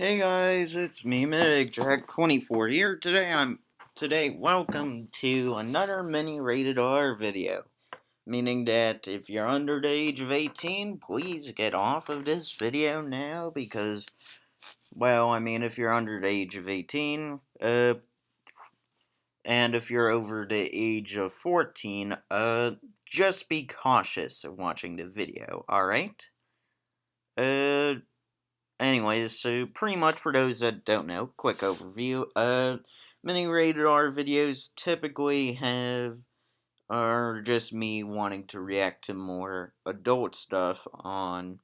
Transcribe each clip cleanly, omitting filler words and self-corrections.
Hey guys, it's me, Jack24 here. Welcome to another mini rated R video. Meaning that if you're under the age of 18, please get off of this video now because, if you're under the age of 18, and if you're over the age of 14, just be cautious of watching the video, alright? Uh, Anyways, so pretty much for those that don't know, quick overview. Mini rated R videos typically are just me wanting to react to more adult stuff on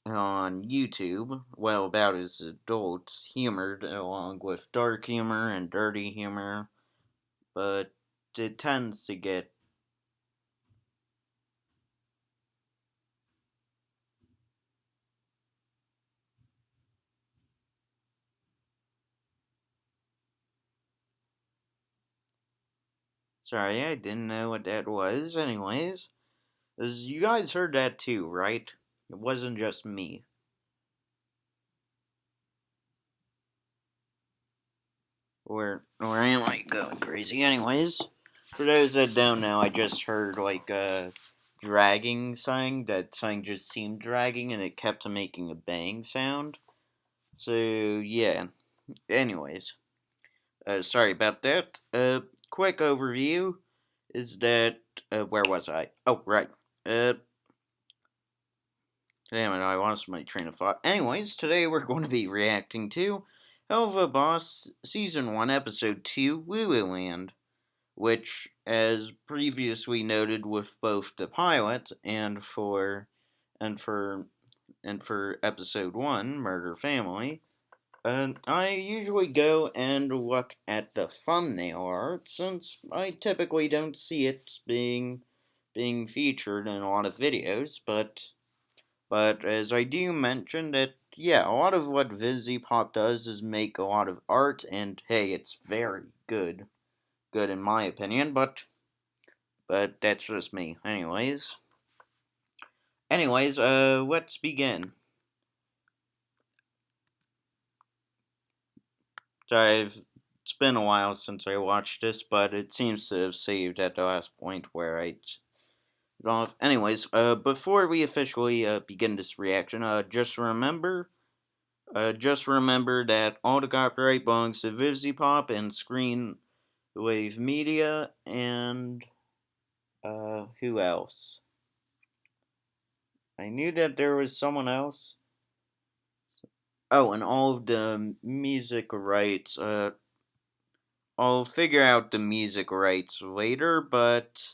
YouTube. Well, about as adult humor, along with dark humor and dirty humor, but it tends to get. Sorry, I didn't know what that was. Anyways, as you guys heard that too, right? It wasn't just me. Or am I going crazy? Anyways, for those that don't know, I just heard like a dragging sign. That sign just seemed dragging and it kept making a bang sound. So yeah. Anyways, sorry about that. Quick overview is that where was I? Oh right. Uh, Damn it, I lost my train of thought. Anyways, today we're going to be reacting to Helluva Boss Season 1, Episode 2, Woo Woo Land, which, as previously noted with both the pilot and for and for Episode 1, Murder Family, I usually go and look at the thumbnail art since I typically don't see it being featured in a lot of videos, but as I do mention that, yeah, a lot of what VisiPop does is make a lot of art, and hey, it's very good. Good in my opinion, but that's just me. Anyways, let's begin. It's been a while since I watched this, but it seems to have saved at the last point where I off. Anyways, before we officially begin this reaction, just remember that all the copyright belongs to VisiPop and Screenwave Media and who else? I knew that there was someone else. Oh, and all of the music rights. I'll figure out the music rights later, but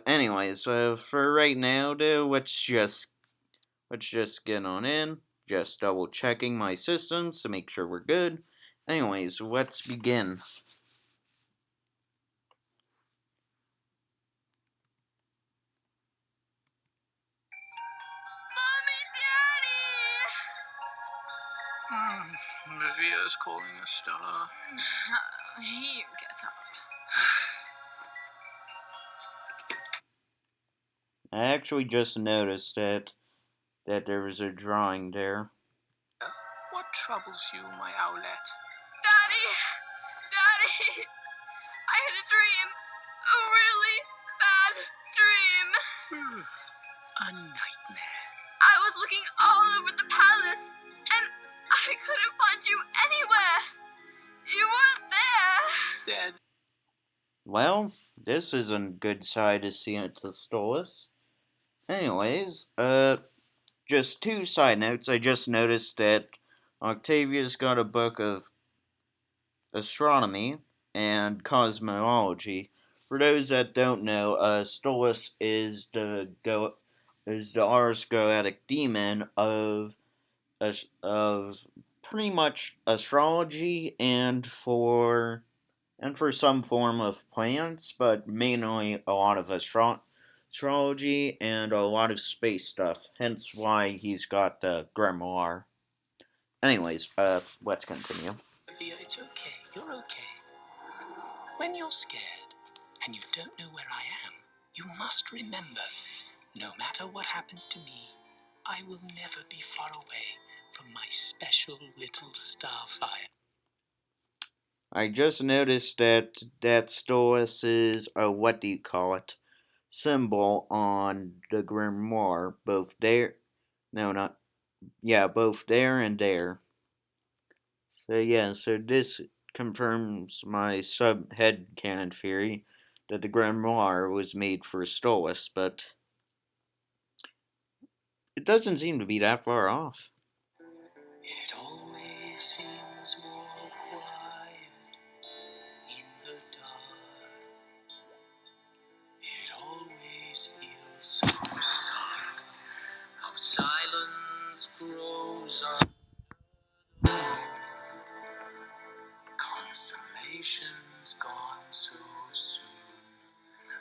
anyways, for right now, though, let's just get on in. Just double checking my systems to make sure we're good. Anyways, let's begin. Mommy, Daddy! Vivia's calling us, Stella. You get up. I actually just noticed that there was a drawing there. What troubles you, my owlet? Daddy! Daddy! I had a dream. A really bad dream. A nightmare. I was looking all over the palace, and I couldn't find you anywhere. You weren't there. Dead. Well, this isn't a good side to see it to Stolas. Anyways, just two side notes. I just noticed that Octavia's got a book of astronomy and cosmology. For those that don't know, Stolas is the Ars Goetic demon of pretty much astrology and for some form of plants, but mainly a lot of astrology and a lot of space stuff. Hence why he's got the grimoire. Anyways, let's continue. Via, it's okay. You're okay. When you're scared and you don't know where I am, you must remember, no matter what happens to me, I will never be far away from my special special little starfire. I just noticed that Stolas is a what do you call it symbol on the grimoire, both there. No, not yeah, both there and there. So yeah, so this confirms my sub head canon theory that the grimoire was made for Stolas, but it doesn't seem to be that far off. It always seems more quiet in the dark. It always feels so stark. How silence grows on constellations gone so soon.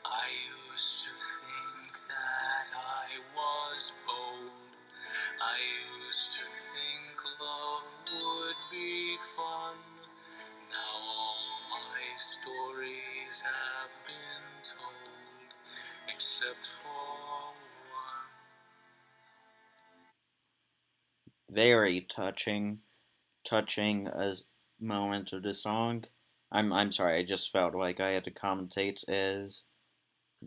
I used to think that I was bold. I used to think love would be fun. Now all my stories have been told, except for one. Very touching a moment of the song. I'm sorry, I just felt like I had to commentate as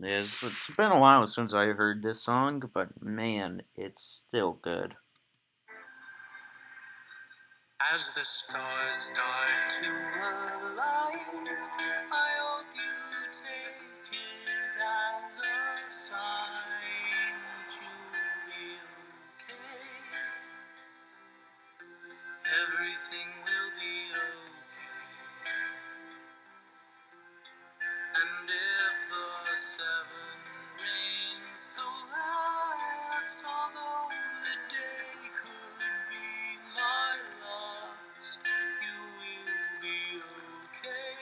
it's been a while since I heard this song, but man, it's still good. As the stars start to align, I hope you take it as a sign that you'll be okay. Everything will be okay. And if the seven rings collapse, although the day could be my last, you will be okay.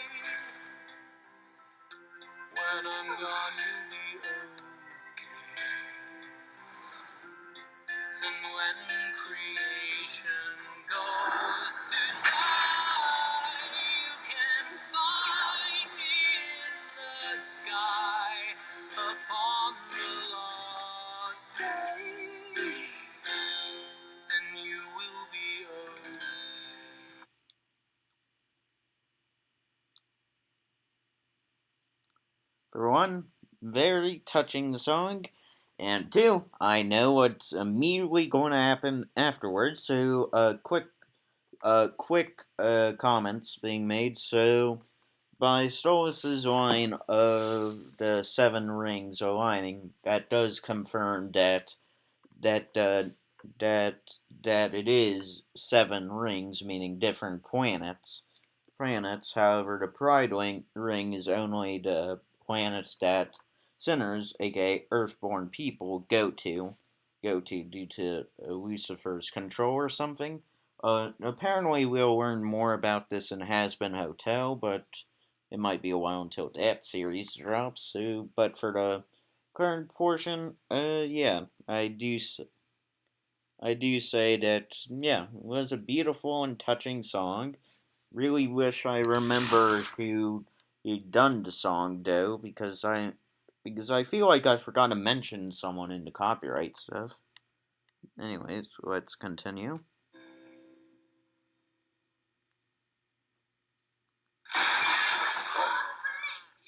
When I'm gone, you'll be okay. And when creation goes to die, you can find me in the sky upon the lost day, and you will be okay. For one, very touching song, and two, I know what's immediately going to happen afterwards. So, quick comments being made. So, by Stolas's line of the seven rings aligning, that does confirm that that it is seven rings, meaning different planets. However, the ring is only the planets that sinners, aka Earthborn people, go to due to Lucifer's control or something. Apparently, we'll learn more about this in Has Been Hotel, but it might be a while until that series drops. So, but for the current portion, yeah, I do say that, yeah, it was a beautiful and touching song. Really wish I remember who done the song though, because I feel like I forgot to mention someone in the copyright stuff. Anyways, let's continue. You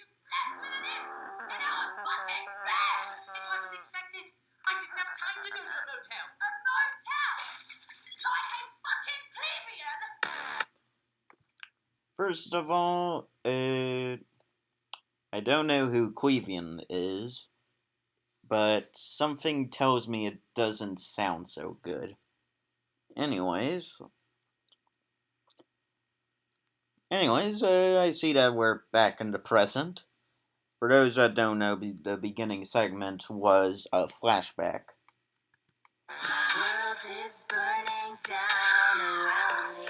slept with an imp, and now I'm fucking back. It wasn't expected. I didn't have time to go to the motel. A motel? Like a fucking plebeian? First of all, I don't know who Quevian is, but something tells me it doesn't sound so good. Anyways, I see that we're back in the present. For those that don't know, the beginning segment was a flashback. World is burning down around me.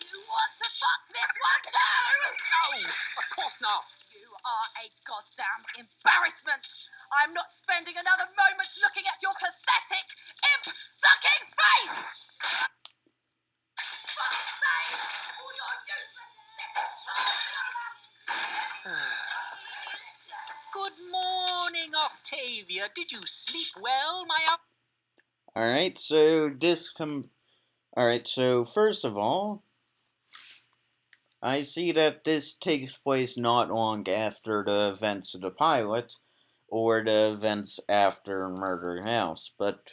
You want to fuck this one too? No, of course not. You are a goddamn embarrassment. I'm not spending another moment looking at your pathetic, imp-sucking face. Fuck's sake! All your useless. Good morning, Octavia. Did you sleep well, my up? Alright, so Alright, so first of all, I see that this takes place not long after the events of the pilot, or the events after Murder House, but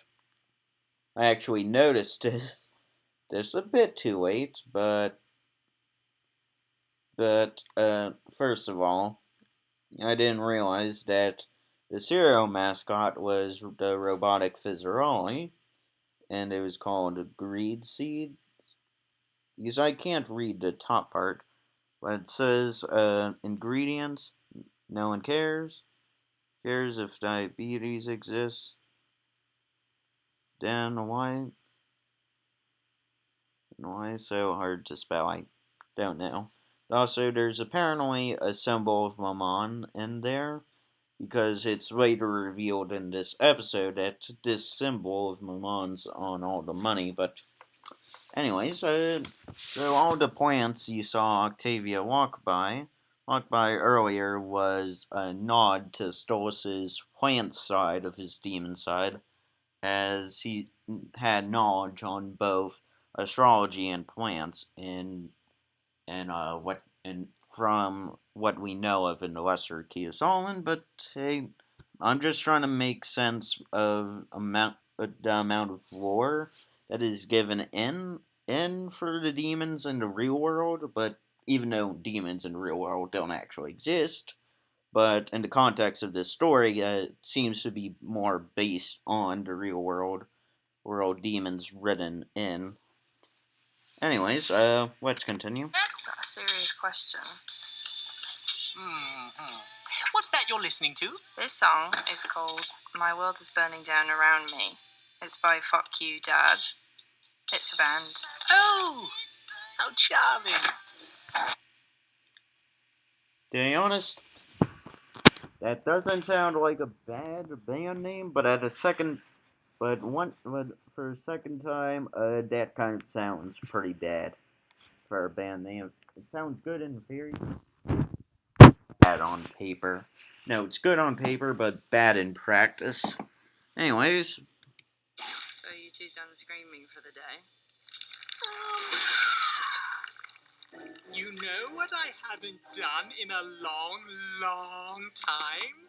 I actually noticed this a bit too late, but first of all, I didn't realize that the cereal mascot was the robotic Fizzeroli, and it was called a greed seed. Because I can't read the top part, but it says ingredients. No one cares if diabetes exists. Then why so hard to spell? I don't know. Also, there's apparently a symbol of Mammon in there, because it's later revealed in this episode that this symbol of Mammon's on all the money. But anyways, so all the plants you saw Octavia walk by earlier was a nod to Stolas's plant side of his demon side, as he had knowledge on both astrology and plants, and from what we know of in the Lesser Key of Solomon. But hey, I'm just trying to make sense of the amount of lore that is given in for the demons in the real world. But even though demons in the real world don't actually exist, but in the context of this story, it seems to be more based on the real world demons written in. Anyways, let's continue. That's a serious question. What's that you're listening to? This song is called My World is Burning Down Around Me. It's by Fuck You Dad. It's a band. Oh, how charming. To be honest, that doesn't sound like a bad band name, but for a second time, that kind of sounds pretty bad for a band name. It sounds good in theory, bad on paper. No, it's good on paper, but bad in practice. Anyways, So you two done screaming for the day? You know what I haven't done in a long, long time?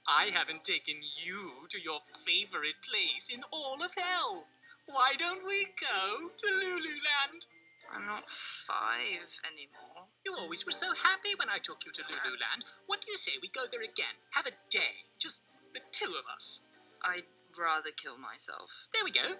I haven't taken you to your favorite place in all of hell. Why don't we go to Lululand? I'm not 5 anymore. You always were so happy when I took you to Lululand. What do you say we go there again? Have a day. Just the two of us. I'd rather kill myself. There we go.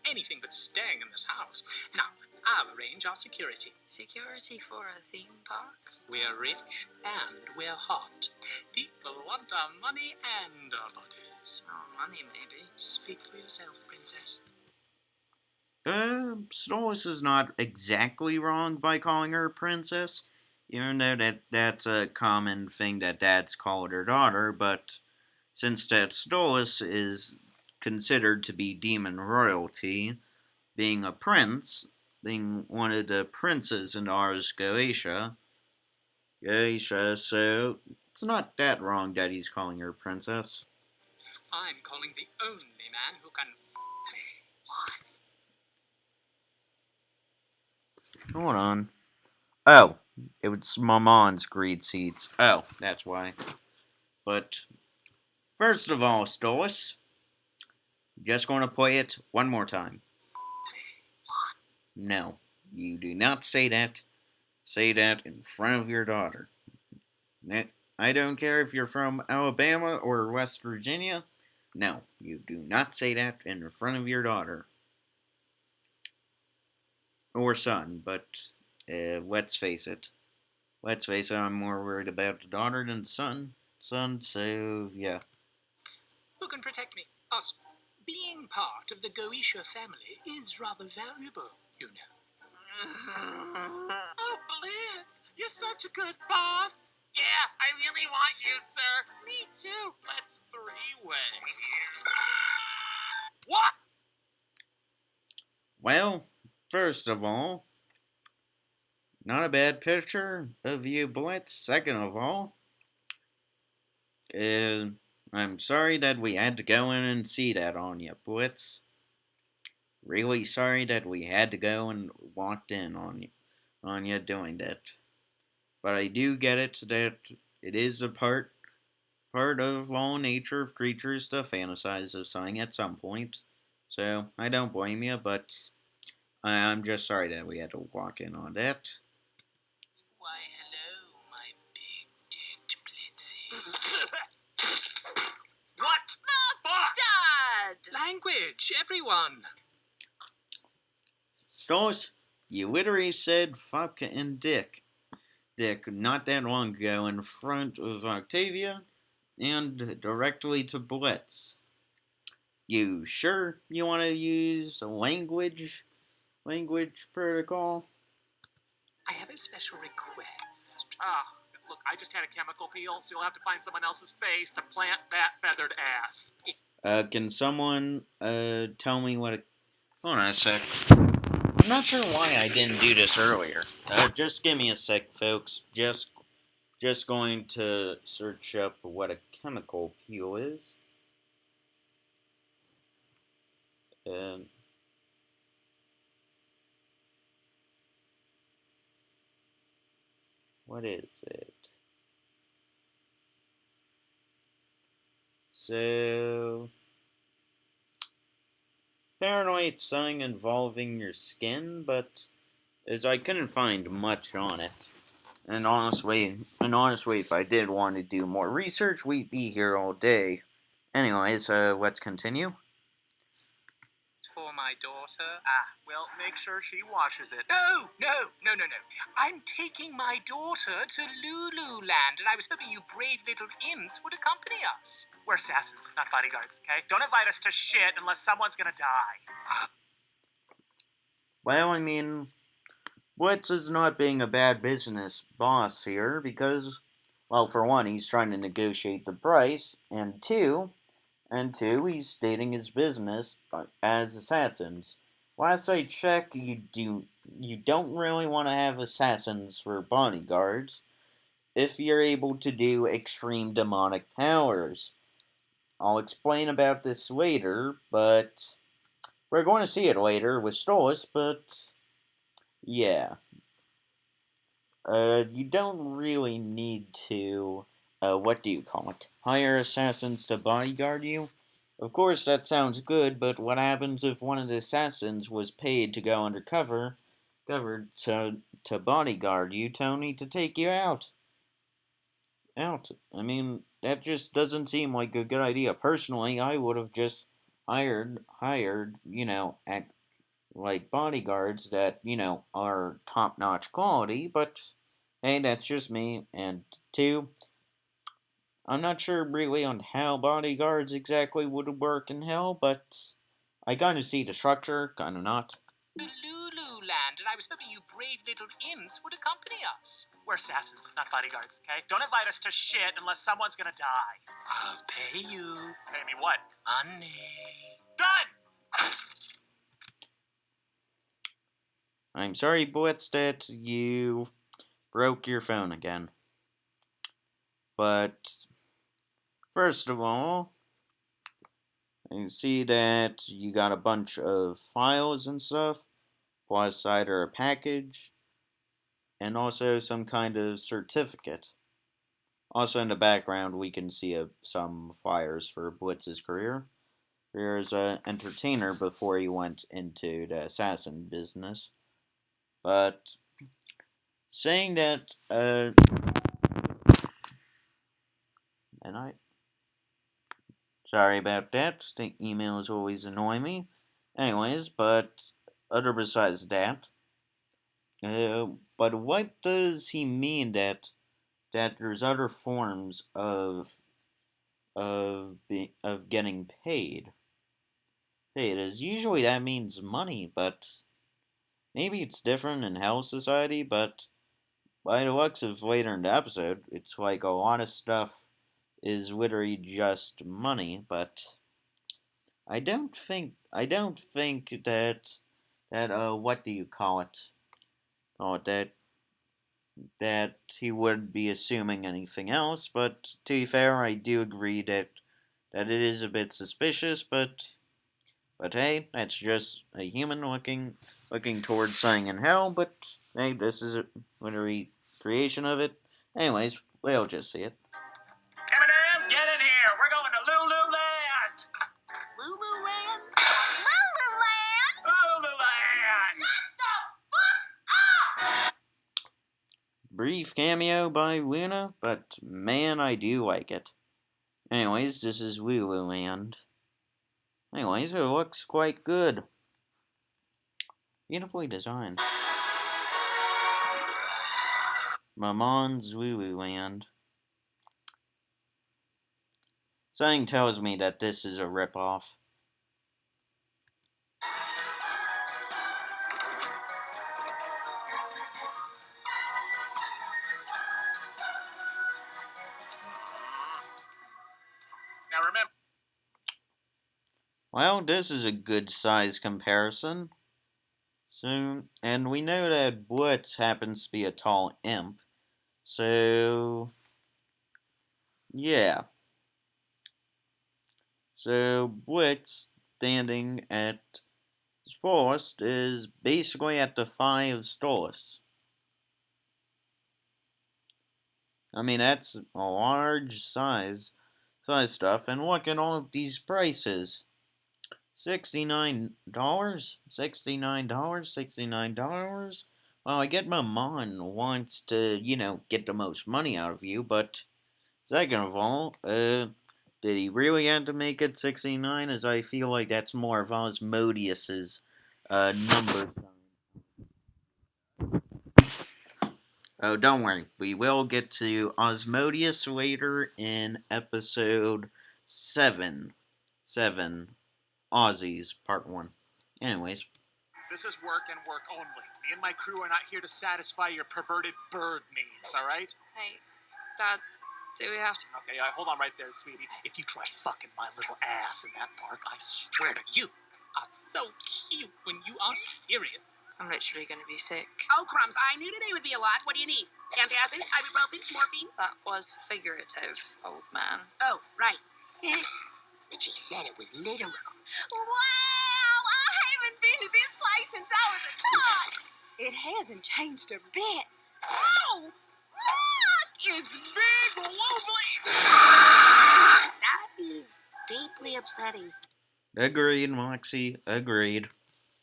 Anything but staying in this house. Now, I'll arrange our security. Security for a theme park? We're rich and we're hot. People want our money and our bodies. Oh, money maybe. Speak for yourself, princess. Stolas is not exactly wrong by calling her a princess, even though that's a common thing that dads call their daughter, but since that Stolas is considered to be demon royalty, being a prince, being one of the princes in Ars Goetia, so it's not that wrong that he's calling her princess. I'm calling the only man who can me. What? Hold on. Oh, it was Mamon's greed seeds. Oh, that's why. But first of all, Stolas, just going to play it one more time. No, you do not say that. Say that in front of your daughter. I don't care if you're from Alabama or West Virginia. No, you do not say that in front of your daughter. Or son, but let's face it. Let's face it, I'm more worried about the daughter than the son. So yeah. Who can protect me? Us. Being part of the Goetia family is rather valuable, you know. Oh, Blitz, you're such a good boss. Yeah, I really want you, sir. Me too. Let's three-way. What? Well, first of all, not a bad picture of you, Blitz. Second of all, I'm sorry that we had to go in and see that on you, Blitz. really sorry that we had to go and walked in on you doing that. But I do get it that it is a part of all nature of creatures to fantasize of something at some point. So I don't blame you, but I'm just sorry that we had to walk in on that. Why, hello, my big dick Blitzy. What? Fuck! Dad! Language, everyone. Stolz, you literally said fuck and dick not that long ago in front of Octavia and directly to Blitz. You sure you want to use a language protocol? I have a special request. Ah, look, I just had a chemical peel, so you'll have to find someone else's face to plant that feathered ass. Can someone tell me what a... Hold on a sec. I'm not sure why I didn't do this earlier. Just give me a sec, folks. Just going to search up what a chemical peel is. Um, what is it? So, apparently it's something involving your skin, but as I couldn't find much on it. And honestly, if I did want to do more research, we'd be here all day. Anyways, let's continue. For my daughter? Ah, well, make sure she washes it. No. I'm taking my daughter to Lululand, and I was hoping you brave little imps would accompany us. We're assassins, not bodyguards, okay? Don't invite us to shit unless someone's gonna die. Well, I mean, Blitz is not being a bad business boss here because, well, for one, he's trying to negotiate the price, and two, he's stating his business as assassins. Last I checked, you don't really want to have assassins for bodyguards if you're able to do extreme demonic powers. I'll explain about this later, but we're going to see it later with Stolas, but yeah. You don't really need to, what do you call it? Hire assassins to bodyguard you? Of course, that sounds good, but what happens if one of the assassins was paid to go undercover, covered to bodyguard you, Tony, to take you out? I mean, that just doesn't seem like a good idea. Personally, I would have just hired, like bodyguards that, are top notch quality, but hey, that's just me. And two, I'm not sure really on how bodyguards exactly would work in hell, but I kind of see the structure, kind of not. Lululand, and I was hoping you brave little imps would accompany us. We're assassins, not bodyguards, okay? Don't invite us to shit unless someone's gonna die. I'll pay you. Pay me what? Money. Done! I'm sorry, Blitz, that you broke your phone again. But first of all, I see that you got a bunch of files and stuff, plus either a package and also some kind of certificate. Also, in the background, we can see some flyers for Blitz's career. Here's an entertainer before he went into the assassin business. But saying that, and I, sorry about that. The emails always annoy me. Anyways, but other besides that, but what does he mean that there's other forms of getting paid? Paid as usually that means money, but maybe it's different in Hell Society. But by the looks of later in the episode, it's like a lot of stuff is literally just money. But I don't think that what do you call it? Oh, that he would be assuming anything else. But to be fair, I do agree that it is a bit suspicious. But But hey, that's just a human looking towards something in hell. But hey, this is a recreation of it. Anyways, we'll just see it. Eminem, get in here. We're going to Lululand. Lululand? Lululand? Lululand. Brief cameo by Luna, but man, I do like it. Anyways, this is Lululand. Anyways, it looks quite good. Beautifully designed. Mamon's Lululand. Something tells me that this is a ripoff. Now remember. Well, this is a good size comparison. So, and we know that Blitz happens to be a tall imp. So, yeah. So, Blitz standing at Stolist is basically at the 5 Stolist. I mean, that's a large size stuff, and look at all of these prices. $69? $69? Well, I get my mom wants to, get the most money out of you, but second of all, did he really have to make it 69? As I feel like that's more of Osmodius's number. Oh, don't worry. We will get to Osmodius later in episode 7. 7. Aussies, part 1. Anyways. This is work and work only. Me and my crew are not here to satisfy your perverted bird needs, all right? Hey, Dad, do we have to? Okay, hold on right there, sweetie. If you try fucking my little ass in that park, I swear to you are so cute when you are serious. I'm literally going to be sick. Oh, crumbs. I knew today would be a lot. What do you need? Antacids, ibuprofen, morphine? That was figurative, old man. Oh, right. But she said it was literal. Wow! I haven't been to this place since I was a child. It hasn't changed a bit. Oh! Look! It's big, lovely! That is deeply upsetting. Agreed, Moxie. Agreed.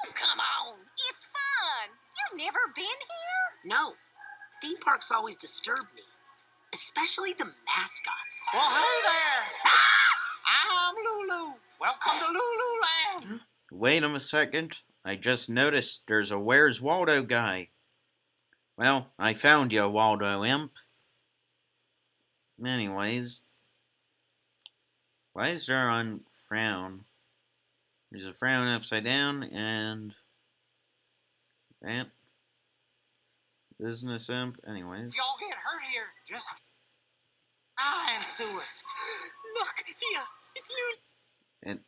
Oh, come on. It's fun. You've never been here? No. Theme parks always disturb me. Especially the mascots. Well, hey there! I'm Lulu. Welcome to Lululand. Wait a second. I just noticed there's a Where's Waldo guy. Well, I found you, Waldo Imp. Anyways. Why is there on frown? There's a frown upside down and that business imp. Anyways. If y'all get hurt here, just and sue us. Look, Thea, it's Lulu.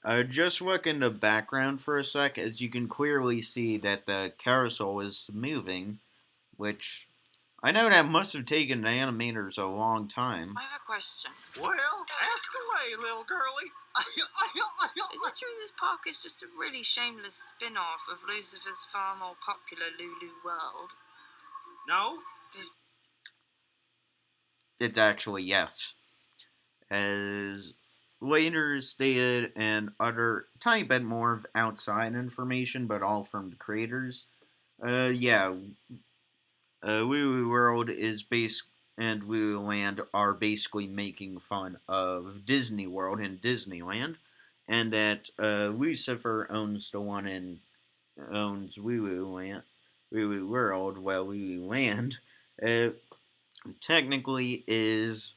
And just look in the background for a sec, as you can clearly see that the carousel is moving, which I know that must have taken the animators a long time. I have a question. Well, ask away, little girlie. Is it true this park is just a really shameless spin-off of Lucifer's far more popular Lulu World? No. It's actually yes. As later stated, and other tiny bit more of outside information, but all from the creators. Woo World is and Woo Land are basically making fun of Disney World and Disneyland, and that Lucifer owns owns Woo World, while Woo Land technically is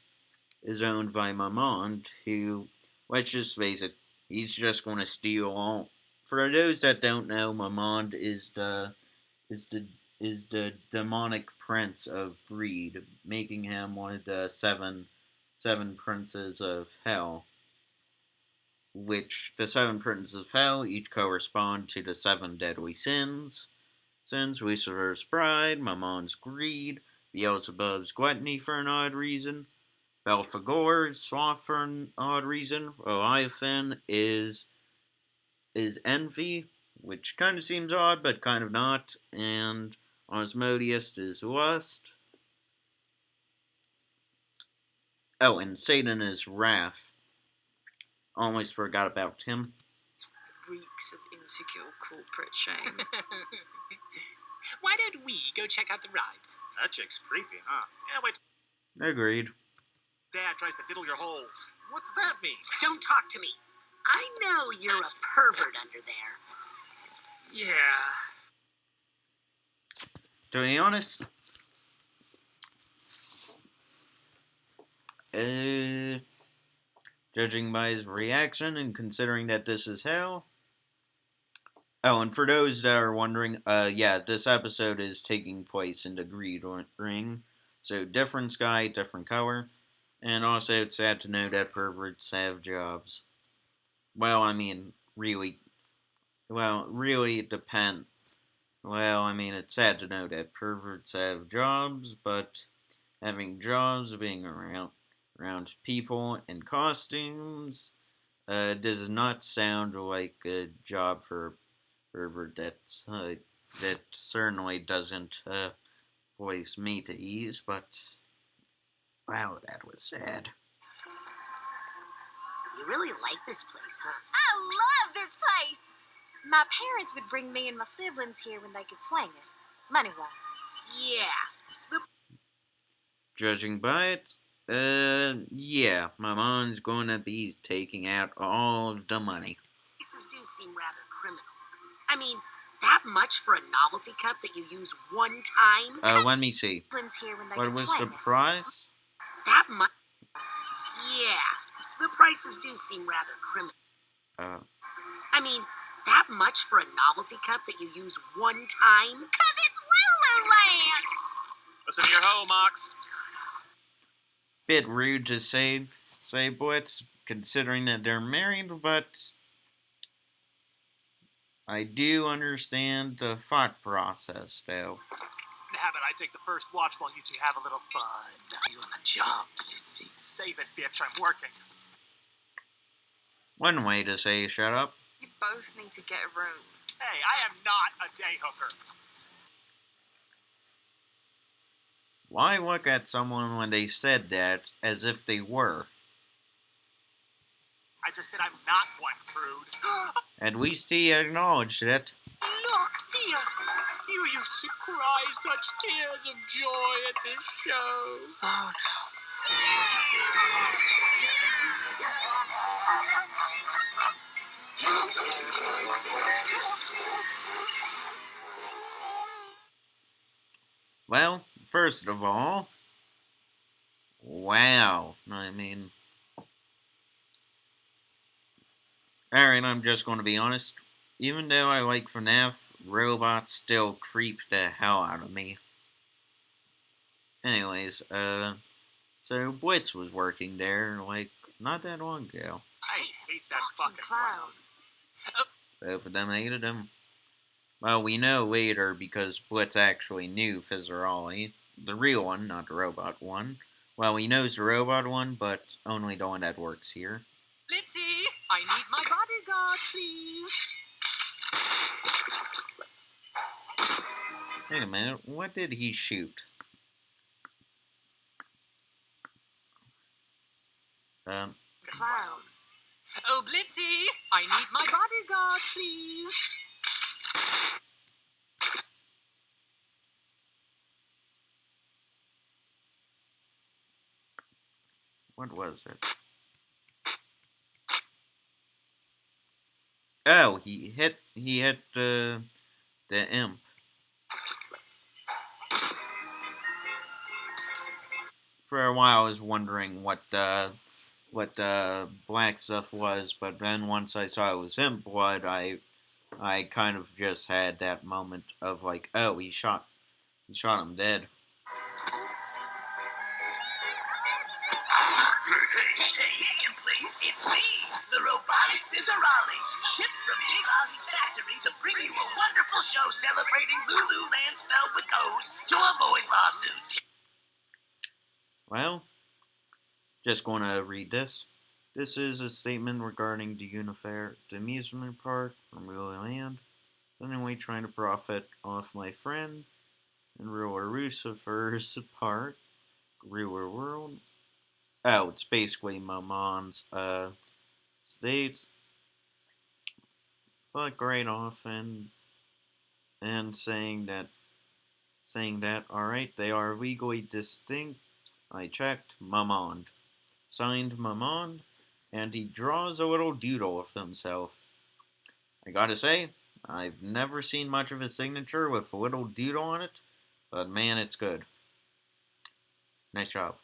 owned by Mamond, who, let's just face it, he's just going to steal all. For those that don't know, Mamond is the demonic prince of greed, making him one of the seven princes of hell. Which the 7 princes of hell each correspond to the 7 deadly sins. Lucifer's pride, Mamond's greed, Beelzebub's gluttony for an odd reason, Belphegor's sloth for an odd reason, Leviathan is is envy, which kind of seems odd, but kind of not, and Osmodius is lust. Oh, and Satan is wrath. Almost forgot about him. Reeks of insecure corporate shame. Why don't we go check out the rides? That chick's creepy, huh? Yeah, wait. Agreed. Dad tries to diddle your holes. What's that mean? Don't talk to me. I know you're a pervert under there. Yeah. To be honest, judging by his reaction and considering that this is hell. Oh, and for those that are wondering, yeah, this episode is taking place in the Greed Ring. So, different sky, different color. And also, it's sad to know that perverts have jobs. Well, I mean, really, it depends. Well, I mean, it's sad to know that perverts have jobs, but having jobs, being around people in costumes, does not sound like a job for a pervert. That certainly doesn't place me to ease, but wow, that was sad. You really like this place, huh? I love this place. My parents would bring me and my siblings here when they could swing it, money-wise. Yeah. Judging by it, yeah, my mom's going to be taking out all of the money. Prices do seem rather criminal. I mean, that much for a novelty cup that you use one time? Let me see. Siblings here when they What could was the swing it. price? That much? Yeah. The prices do seem rather criminal. I mean, that much for a novelty cup that you use one time? 'Cause it's Lululand! Listen to your hoe, Mox. Bit rude to say Blitz, considering that they're married, but I do understand the thought process, though. How about I take the first watch while you two have a little fun? You on the job, Blitzy. Save it, bitch. I'm working. One way to say shut up. You both need to get a room. Hey, I am not a day hooker. Why look at someone when they said that as if they were? I just said I'm not one, prude. At least he acknowledged it. Look, Thea. You used to cry such tears of joy at this show. Oh, Well, first of all, wow. I mean, alright, I'm just going to be honest. Even though I like FNAF, robots still creep the hell out of me. Anyways, so Blitz was working there, like, not that long ago. I hate that Fucking fucking clown. clown. Both of them hated him. Well, we know later because Blitz actually knew Fizzaroli. The real one, not the robot one. Well, he knows the robot one, but only the one that works here. Blitzy, I need my bodyguard, please. Wait a minute, what did he shoot? Clown. Oh, Blitzy, I need my bodyguard, please. What was it? Oh, he hit the imp. For a while, I was wondering what the black stuff was, but then once I saw it was imp blood, I kind of just had that moment of like, oh, he shot him dead. Please, it's me, the robotic Fizzaroli, shipped from Big Ozzy's factory to bring you a wonderful show celebrating Lululand spelled with O's to avoid lawsuits. Well, just going to read this. This is a statement regarding the Unifair amusement park from Real Land. Anyway, trying to profit off my friend in Real Lucifer's park, Real World. Oh, it's basically my mom's states. Fuck right off and saying that alright, they are legally distinct. I checked, Mamond. Signed Mamond, and he draws a little doodle of himself. I gotta say, I've never seen much of his signature with a little doodle on it, but man, it's good. Nice job.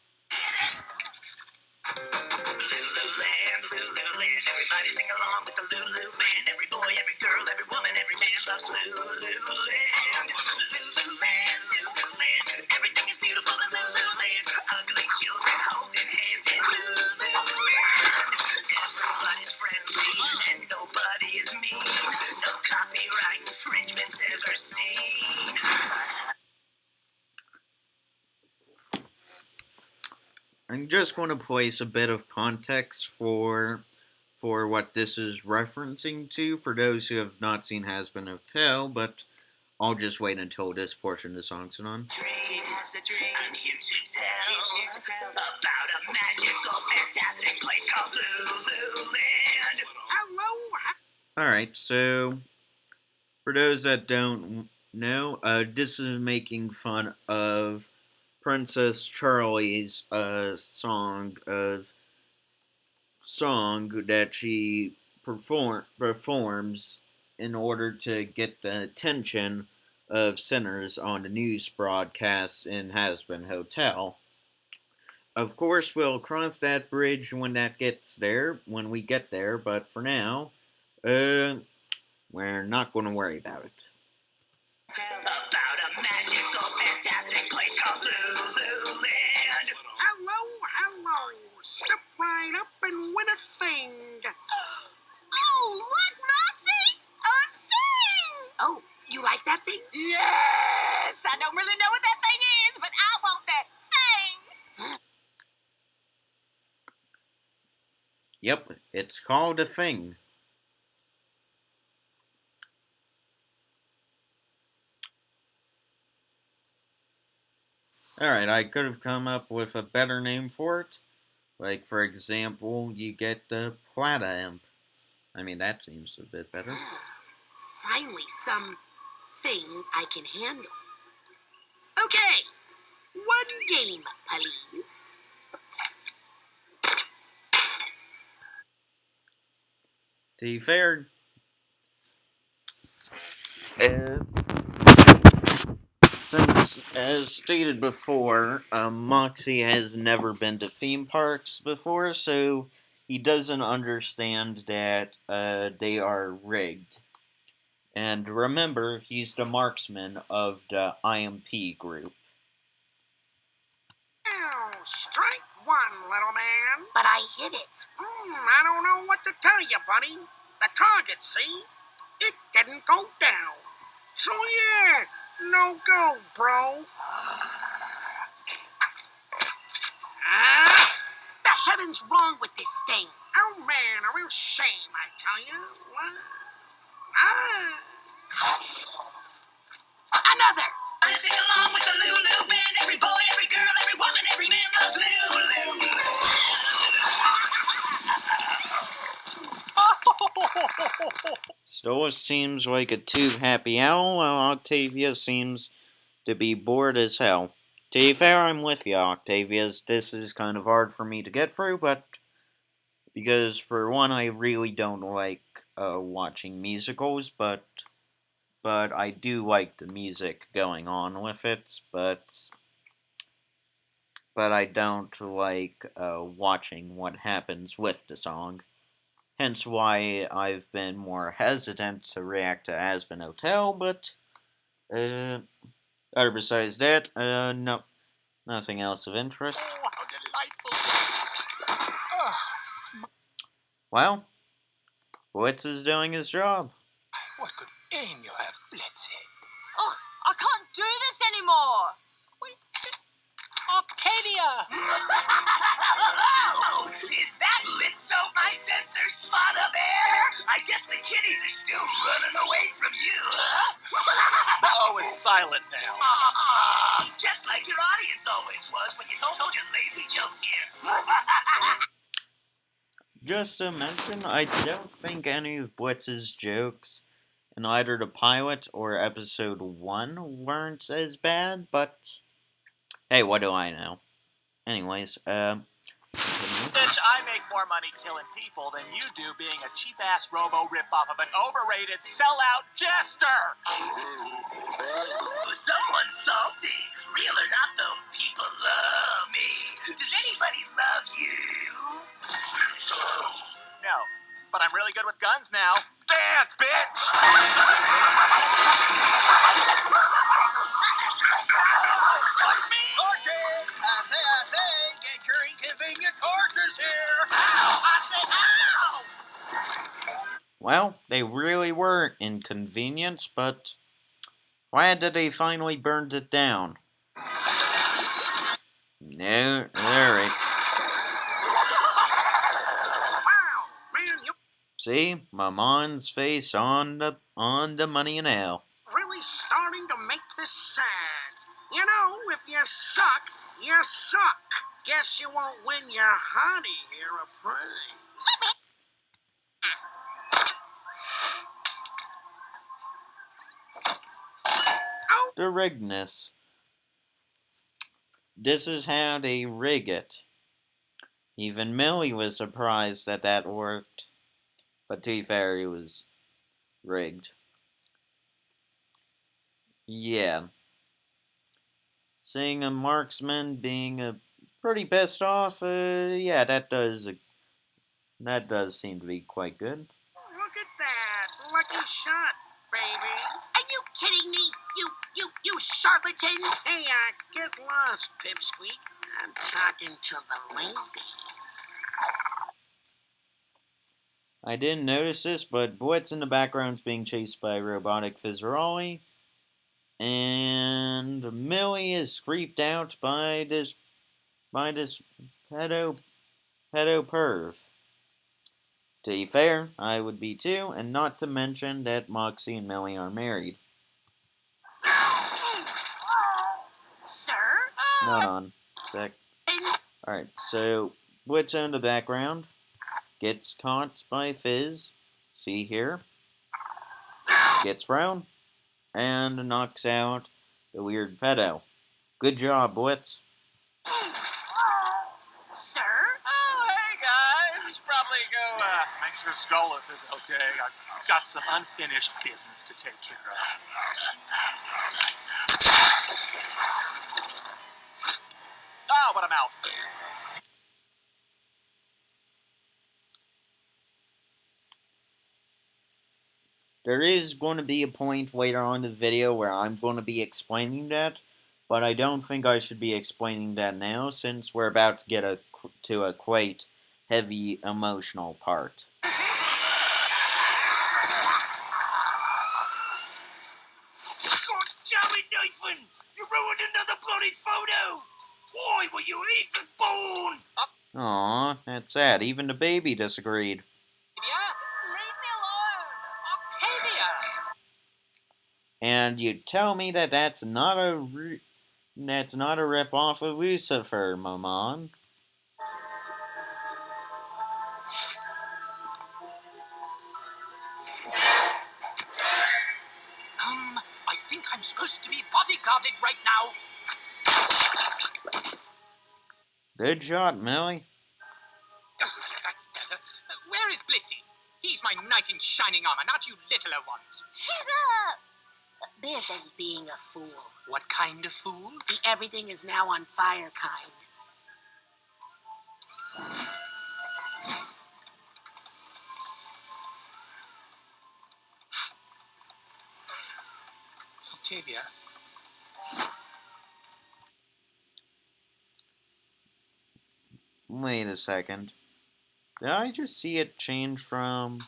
Lululand, Lululand, everybody sing along with the Lulu band. Every boy, every girl, every woman, every man loves Lululand. Lululand, Lululand, everything is beautiful in Lululand. Ugly children holding hands in Lululand. Everybody's friendly and nobody is mean. No copyright infringements ever seen. I'm just going to place a bit of context for what this is referencing to for those who have not seen Hazbin Hotel, but I'll just wait until this portion of the song's on. Dream has a dream. I'm here to tell about a magical, fantastic place called Lululand. Hello. Alright, so for those that don't know, this is making fun of Princess Charlie's song that she performs in order to get the attention of sinners on the news broadcast in Hazbin Hotel. Of course, we'll cross that bridge when we get there, but for now, we're not going to worry about it. About a magical, fantastic place called Lululand. Hello. Step right up and win a thing. Oh, look, Moxie! A thing! Oh, you like that thing? Yes! I don't really know what that thing is, but I want that thing! Yep, it's called a thing. Alright, I could have come up with a better name for it. Like, for example, you get the Plata Imp. I mean, that seems a bit better. Finally, some thing I can handle. Okay, one game, please. To be fair, since, as stated before, Moxie has never been to theme parks before, so he doesn't understand that they are rigged. And remember, he's the marksman of the IMP group. Oh, strike one, little man. But I hit it. I don't know what to tell you, buddy. The target, see? It didn't go down. So yeah, no go, bro. The heavens wrong with this thing? Oh man, a real shame, I tell you. Another. I sing along with the Lulu band. Every boy, every girl, every woman, every man loves Lulu. Stola seems like a too happy owl, while Octavia seems to be bored as hell. To be fair, I'm with you, Octavia. This is kind of hard for me to get through, but because for one, I really don't like watching musicals, but I do like the music going on with it, but I don't like watching what happens with the song. Hence why I've been more hesitant to react to Aspen Hotel, but other besides that, no, nothing else of interest. Oh, how delightful. Well, Blitz is doing his job. What good aim you have, Bletzy. Oh, I can't do this anymore. Wait. Octavia! Is that Litso, my sensor spot up there? I guess the kitties are still running away from you, huh? The O is silent now. Just like your audience always was when you told your lazy jokes here. Just to mention, I don't think any of Blitz's jokes in either the pilot or episode 1 weren't as bad, but hey, what do I know? Anyways, Bitch, I make more money killing people than you do being a cheap-ass robo ripoff of an overrated sellout jester! Someone salty. Real or not, though, people love me. Does anybody love you? No, but I'm really good with guns now. Dance, bitch! Torches! I say, get your inconvenient torches here! Ow! I say, ow! well, they really were inconvenient, but glad that they finally burned it down. No, alright. Wow, man, you See, Mamon's face on the money now. really starting to make this sad. You know, if you suck, you suck. Guess you won't win your hottie here a prize. The rigness. This is how they rig it. Even Millie was surprised that that worked. But to be fair, it was rigged. Yeah. Seeing a marksman being a pretty pissed off, yeah, that does seem to be quite good. Look at that. Lucky shot, baby. Are you kidding me? You charlatan! Hey, get lost, pipsqueak. I'm talking to the lady. I didn't notice this, but Blitz in the background is being chased by robotic Fizzeroli, and Millie is creeped out by this pedo perv. To be fair, I would be too, and not to mention that Moxie and Millie are married. Sir? Hold on. Sec. Alright, so Blitz in the background gets caught by Fizz. See here. Gets thrown. And knocks out the weird pedo. Good job, Blitz. Sir? Oh, hey guys! We should probably go, make sure Stolas is okay. I've got some unfinished business to take care of. Oh, what a mouth. There is going to be a point later on in the video where I'm going to be explaining that, but I don't think I should be explaining that now since we're about to get to a quite heavy emotional part. Jolly Nathan! You ruined another bloody photo! Why were you even born? Aw, that's sad. Even the baby disagreed. Just leave me alone. Octavia! And you tell me that that's not a rip-off of Lucifer, Maman. I think I'm supposed to be bodyguarded right now. Good shot, Millie. That's better. Where is Blitzy? He's my knight in shining armor, not you littler ones. He's busy being a fool. What kind of fool? The everything is now on fire kind. Octavia. Wait a second. Did I just see it change from...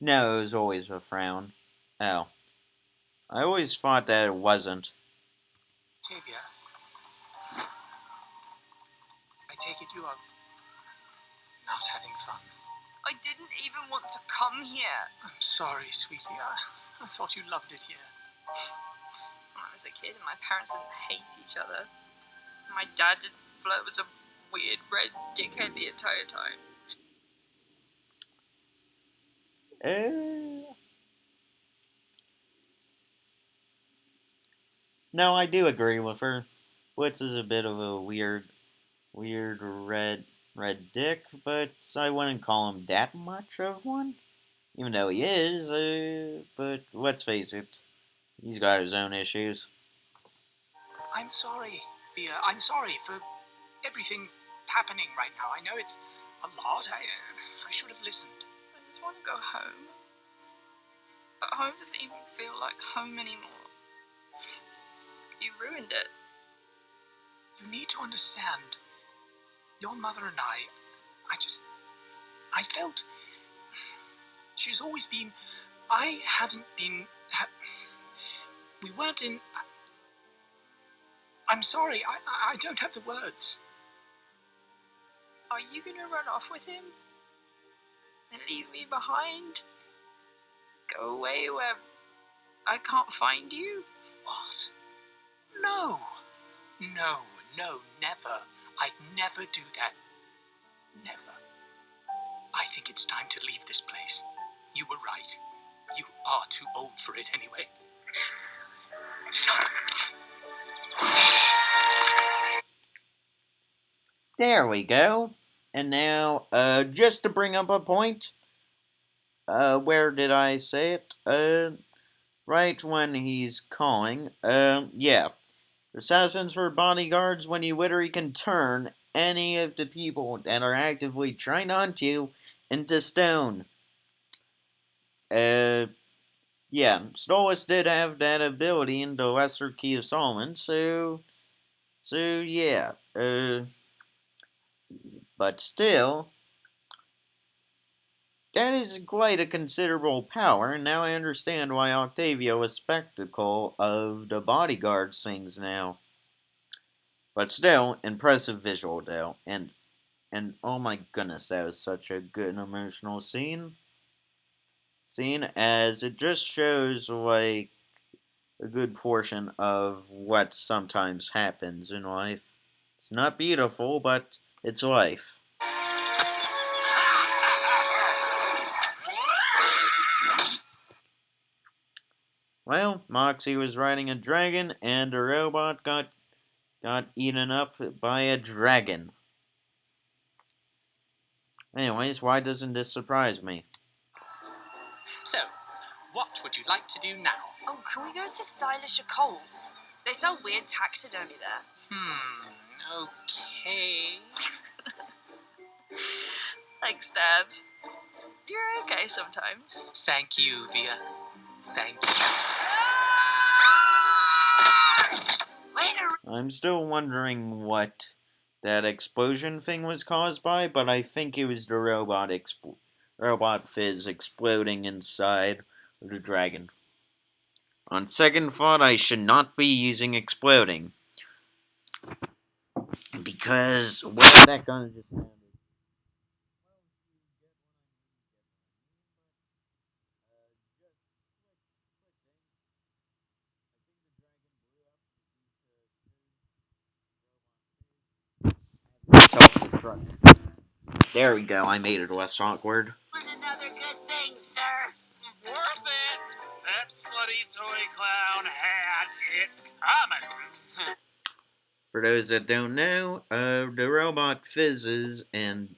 No, it was always a frown. Oh. I always thought that it wasn't. Octavia, I take it you are not having fun. I didn't even want to come here. I'm sorry, sweetie. I thought you loved it here. When I was a kid, my parents didn't hate each other. My dad didn't flirt with some weird red dickhead the entire time. No, I do agree with her. Witz is a bit of a weird red dick, but I wouldn't call him that much of one. Even though he is, but let's face it, he's got his own issues. I'm sorry, Via. I'm sorry for everything happening right now. I know it's a lot. I should have listened. I just want to go home. But home doesn't even feel like home anymore. You ruined it. You need to understand. Your mother and I felt she's always been. I haven't been. We weren't in. I'm sorry. I don't have the words. Are you gonna run off with him? And leave me behind? Go away where I can't find you? What? No. No, never. I'd never do that. Never. I think it's time to leave this place. You were right. You are too old for it anyway. There we go. And now, just to bring up a point, where did I say it? Right when he's calling, yeah. Assassins for bodyguards, when you literally can turn any of the people that are actively trying to hunt you into stone. Yeah, Stolas did have that ability in the Lesser Key of Solomon, so yeah. But still, that is quite a considerable power, and now I understand why Octavio is spectacle of the bodyguard sings now. But still, impressive visual though, and oh my goodness, that was such a good and emotional scene. As it just shows like a good portion of what sometimes happens in life. It's not beautiful, but it's life. Well, Moxie was riding a dragon, and a robot got eaten up by a dragon. Anyways, why doesn't this surprise me? So, what would you like to do now? Oh, can we go to Stylish Coles? They sell weird taxidermy there. Okay. Thanks, Dad. You're okay sometimes. Thank you, Via. Thank you. I'm still wondering what that explosion thing was caused by, but I think it was the robot fizz exploding inside of the dragon. On second thought, I should not be using exploding. Because what that gun just sounded. Self-destruct. There we go, I made it less awkward. Another good thing, sir. Worth it! That slutty toy clown had it coming. For those that don't know, the robot fizzes and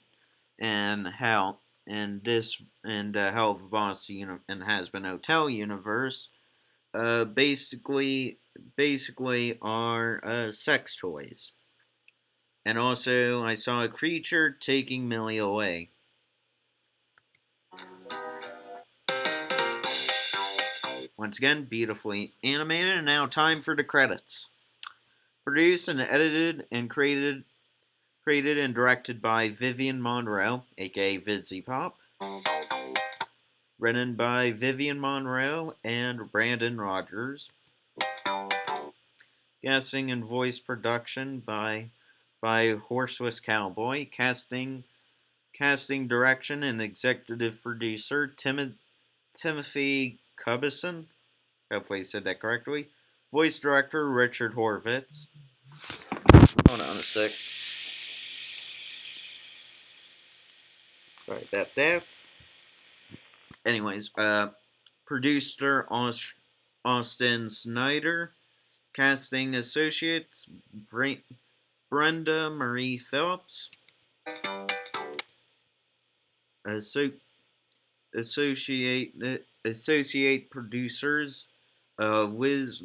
how and this and Helluva Boss and Has Been Hotel universe, basically are sex toys. And also, I saw a creature taking Millie away. Once again, beautifully animated, and now time for the credits. Produced and edited and created and directed by Vivian Monroe, aka Vidsy Pop. Written by Vivian Monroe and Brandon Rogers. Casting and voice production by Horseless Cowboy. Casting direction and executive producer Timothy Cubison. Hopefully I said that correctly. Voice director Richard Horvitz. Hold on a sec. Sorry about that. Anyways, producer Austin Snyder. Casting associates Brenda Marie Phillips. So, associate producers Wiz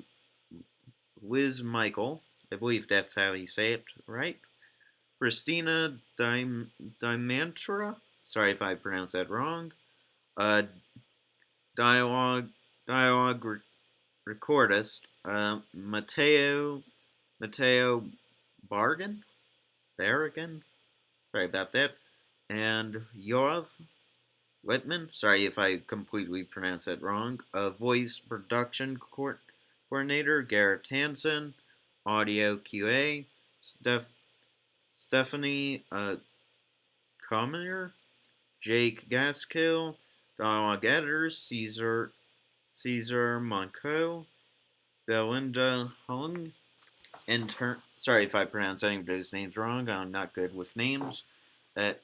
Michael. I believe that's how you say it, right? Christina Dimantra. Sorry if I pronounced that wrong. Uh, dialogue recordist Mateo Barragan. Sorry about that. And Yoav Whitman. Sorry if I completely pronounced that wrong. Voice production coordinator Garrett Hansen. Audio QA Stephanie Comer. Jake Gaskill. Dialogue editors Caesar Monco. Belinda Hung. Sorry if I pronounce any of those names wrong. I'm not good with names.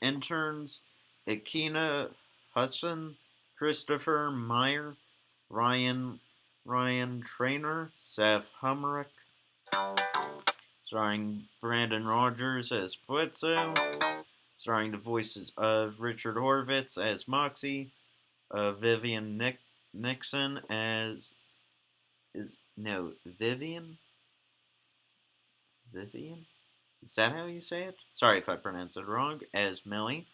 Interns Akina Hudson, Christopher Meyer, Ryan Trainer, Seth Humrick, starring Brandon Rogers as Blitzo, starring the voices of Richard Horvitz as Moxie, Vivian Nixon as Vivian. Is that how you say it? Sorry if I pronounced it wrong. As Millie.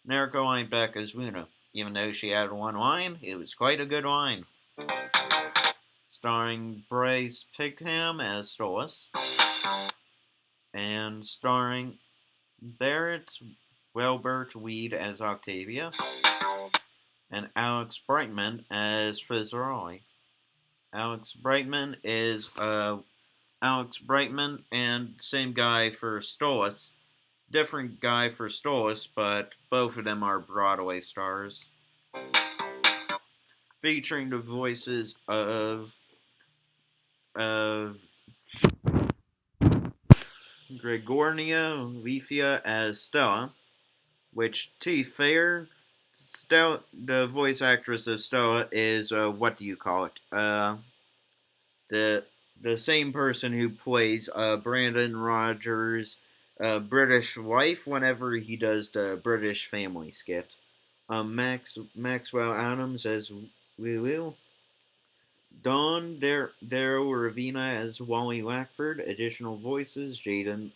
Nariko Lineback as Luna. Even though she had one line, it was quite a good line. Starring Bryce Pigham as Stolas. And starring Barrett Welbert Weed as Octavia. And Alex Brightman as Fitzroy. Alex Brightman and same guy for Stolas. Different guy for Stolas, but both of them are Broadway stars. Featuring the voices of Gregornia Lethia as Stella, which, to be fair, the voice actress of Stella is, what do you call it? The same person who plays Brandon Rogers' British wife whenever he does the British Family skit. Maxwell Adams as Lulu. Dawn Daryl Ravina as Wally Lackford. Additional voices: Jaden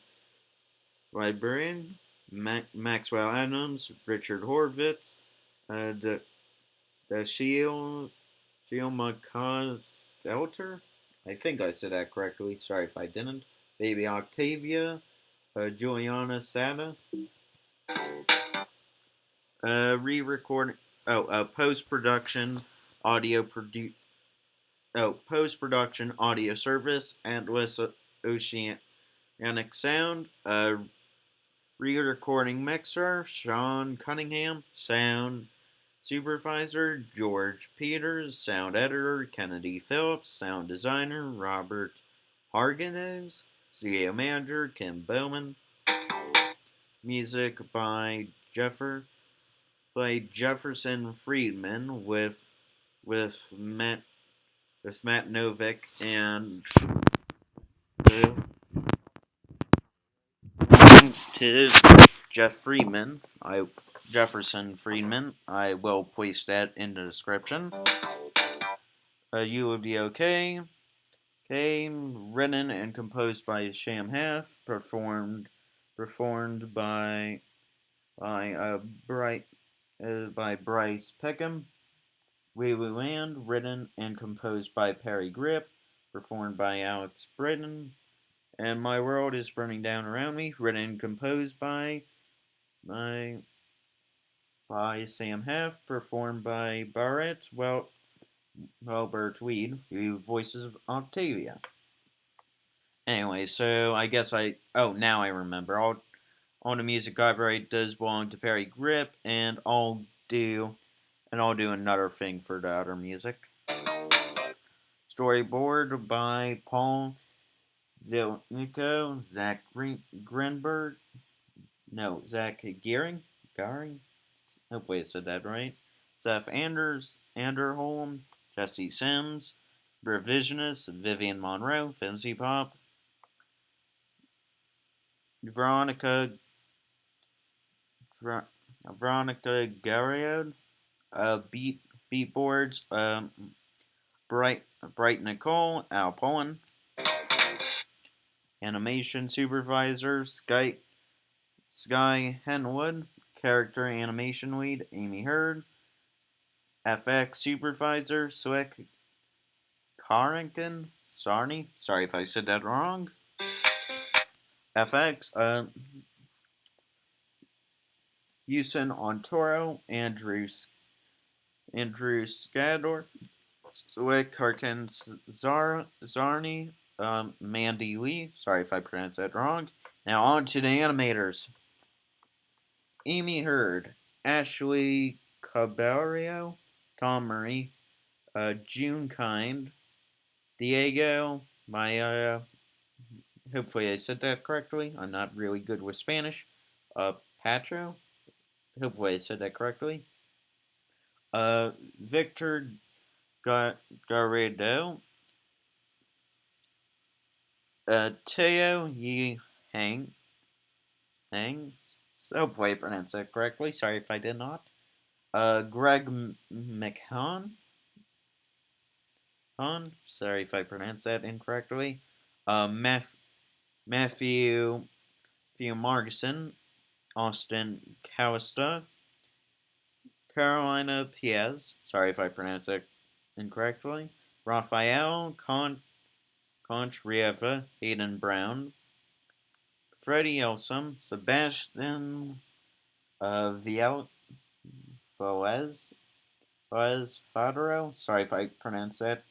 Librarian, Maxwell Adams, Richard Horvitz, the Shielma Elter. I think I said that correctly. Sorry if I didn't. Baby Octavia, Juliana Sada. Re-recording. Post production audio post production audio service Atlas Oceanic Sound. Re-recording mixer Sean Cunningham. Sound supervisor George Peters. Sound editor Kennedy Phillips. Sound designer Robert Harganes. Studio manager Kim Bowman. Music by Jefferson Friedman with Matt Novick and thanks to Jefferson Friedman. I will place that in the description. You Will Be Okay. Written and composed by Sham Half. Performed by Bryce Peckham. Wayway Land, written and composed by Perry Grip, performed by Alex Britton. And My World is Burning Down Around Me, written and composed by Sam Heff, performed by Barrett Welbert Weed, who voices Octavia. Anyway, so I guess now I remember. All the music copyright does belong to Perry Grip, and I'll do another thing for the other music. Storyboard by Paul Vilnico, Zach Garing. Hopefully I said that right. Seth Anderholm, Jesse Sims, Revisionist, Vivian Monroe, Fancy Pop, Veronica Veronica Garriod, Beatboards, Bright Nicole, Al Pullen, Animation Supervisor, Sky Henwood, Character Animation Lead, Amy Hurd, FX Supervisor, Swick Carrington, Sarni, sorry if I said that wrong, FX, Houston Ontoro, Andrew Skador, Swick Harkins Zarni, Mandy Lee, sorry if I pronounced that wrong. Now on to the animators. Amy Hurd, Ashley Cabario, Tom Murray, June Kind, Diego Maya, hopefully I said that correctly. I'm not really good with Spanish. Patro, hopefully I said that correctly. Victor Garrido, Teo Yi Hang, hopefully I pronounced that correctly. Sorry if I did not. Greg McHahon, sorry if I pronounced that incorrectly. Matthew Margison, Austin Cowista, Carolina Piez, sorry if I pronounced that incorrectly. Raphael Conchrieva, Hayden Brown, Freddie Elsom, Sebastian Viel Foez Fadero, sorry if I pronounced that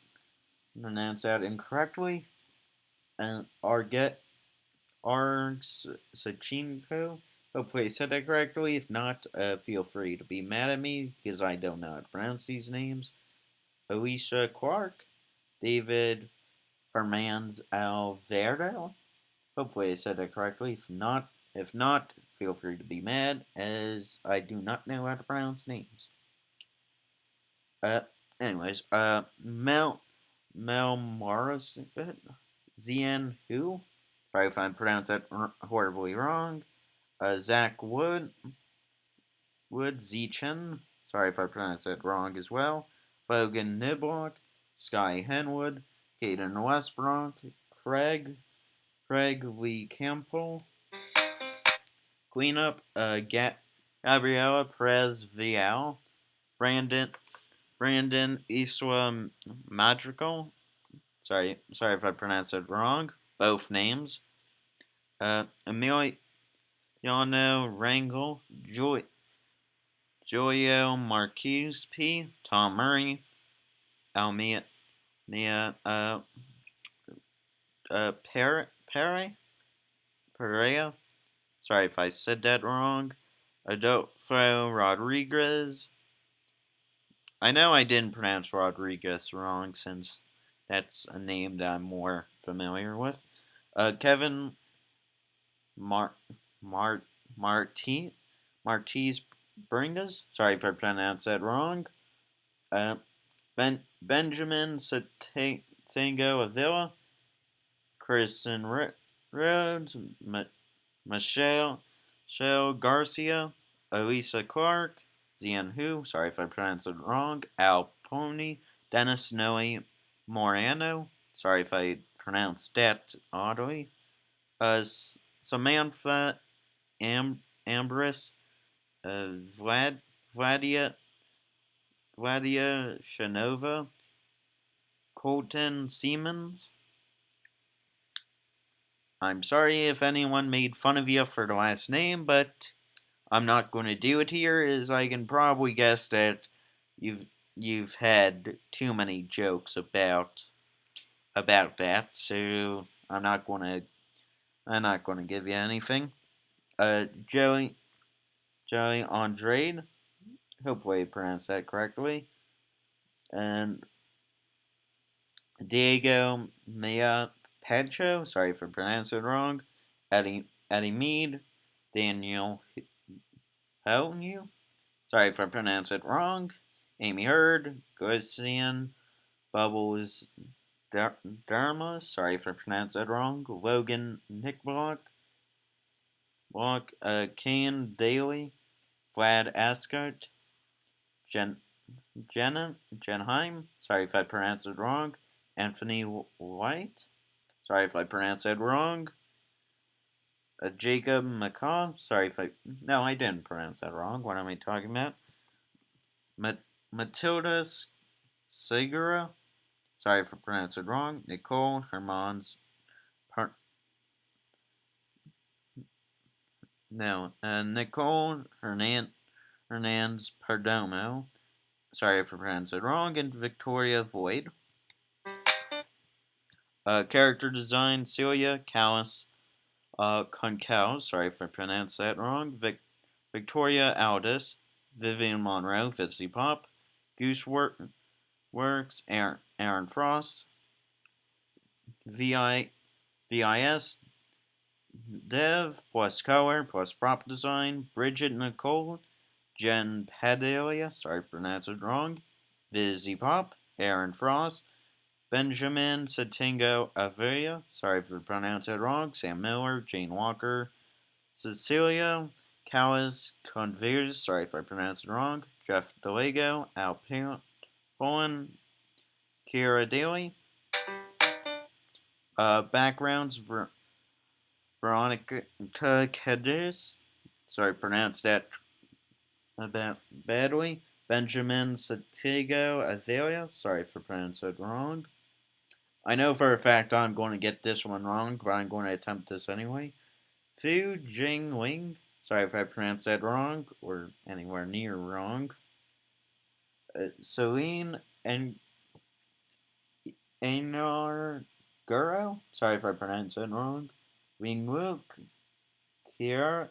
incorrectly. And Arget Sachinko. Hopefully I said that correctly. If not, feel free to be mad at me because I don't know how to pronounce these names. Alicia Clark, David Hermans Alvaro. Hopefully I said that correctly. If not, feel free to be mad as I do not know how to pronounce names. Uh, anyways, Mel Morris, Zian Hu. Sorry if I pronounced that horribly wrong. Zach Zechen. Sorry if I pronounced that wrong as well. Bogan Niblock, Sky Henwood, Caden Westbrook, Craig Lee Campbell, Cleanup, Gabriela Perez Vial, Brandon Iswa Madrigal. Sorry if I pronounced it wrong. Both names. Emiliano Rangel, Joyo Marquez P, Tom Murray, Almia Perea. Sorry if I said that wrong. Adolfo Rodriguez. I know I didn't pronounce Rodriguez wrong since that's a name that I'm more familiar with. Kevin Martiz Bringas. Sorry if I pronounced that wrong. Benjamin Sango Avila. Kristen Rhodes. Michelle Garcia. Elisa Clark. Zian Hu. Sorry if I pronounced it wrong. Al Pony. Dennis Noe Morano. Sorry if I pronounced that oddly. Samantha Ambris, Vladia Shanova, Colton Siemens. I'm sorry if anyone made fun of you for the last name, but I'm not going to do it here, as I can probably guess that you've had too many jokes about that. So I'm not gonna give you anything. Joey Andrade, hopefully I pronounced that correctly, and Diego Maya Pancho, sorry if I pronounced it wrong, Eddie Mead, Daniel Helnu, sorry if I pronounced it wrong, Amy Hurd, Goisian, Bubbles Derma, sorry if I pronounced that wrong, Logan Nickblock, Kane Daly, Vlad Ascot, Jenheim, sorry if I pronounced it wrong, Anthony White, sorry if I pronounced it wrong, Jacob McCaw, sorry if no, I didn't pronounce that wrong, what am I talking about? Matilda Segura, sorry if I pronounced it wrong, Nicole Hermans, Nicole Hernandez Perdomo, sorry if I pronounced it wrong, and Victoria Void. Character design, Celia Callis Concal, sorry if I pronounced that wrong, Victoria Aldis, Vivian Monroe, Fitzy Pop, Goose Works, Aaron Frost, VIS, Dev, plus color, plus prop design, Bridget Nicole, Jen Padelia, sorry if I pronounced it wrong, Vizzy Pop, Aaron Frost, Benjamin Satingo Avila, sorry if I pronounced it wrong, Sam Miller, Jane Walker, Cecilia Callis Conveers, sorry if I pronounced it wrong, Jeff DeLego, Al Pullen, Kira Daly. Backgrounds, Veronica Cadiz, sorry I pronounced that badly, Benjamin Satigo Avila, sorry if I pronounced it wrong. I know for a fact I'm going to get this one wrong, but I'm going to attempt this anyway. Fu Jing Ling, sorry if I pronounced that wrong, or anywhere near wrong. Celine and Einar Guro, sorry if I pronounced that wrong. Wing Wook, Kira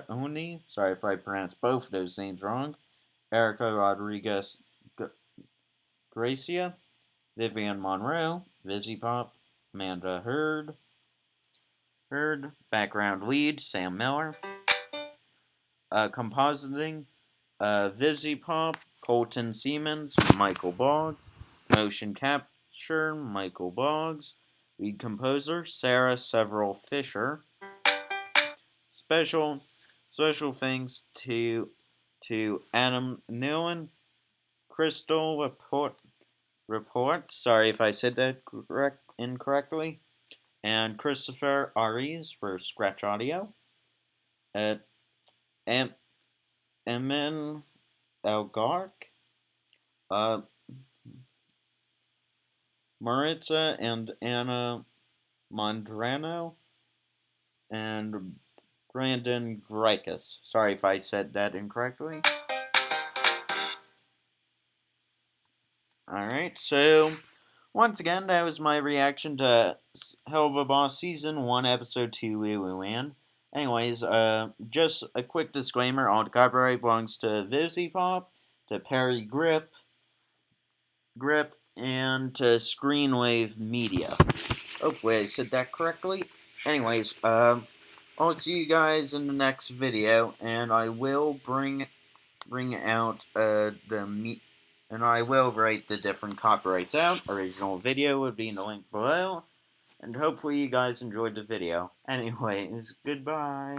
Uni, sorry if I pronounced both of those names wrong. Erica Rodriguez Gracia, Vivian Monroe, Vizzy Pop, Amanda Hurd, background lead, Sam Miller. Compositing, Vizzy Pop, Colton Siemens, Michael Boggs. Motion capture, Michael Boggs. Lead composer, Sarah Several Fisher. Special thanks to Adam Nealon, Crystal Report. Sorry if I said that incorrectly. And Christopher Aries for Scratch Audio. Emin Elgark. Maritza and Anna Mondrano. And Brandon Greikus. Sorry if I said that incorrectly. Alright, so once again, that was my reaction to Helluva Boss Season 1, Episode 2, Lululand. Anyways, just a quick disclaimer, all the copyright belongs to Vizzy Pop, to Perry Grip, and to Screenwave Media. Hopefully I said that correctly. Anyways, I'll see you guys in the next video, and I will bring out and I will write the different copyrights out. Original video would be in the link below, and hopefully you guys enjoyed the video. Anyways, goodbye.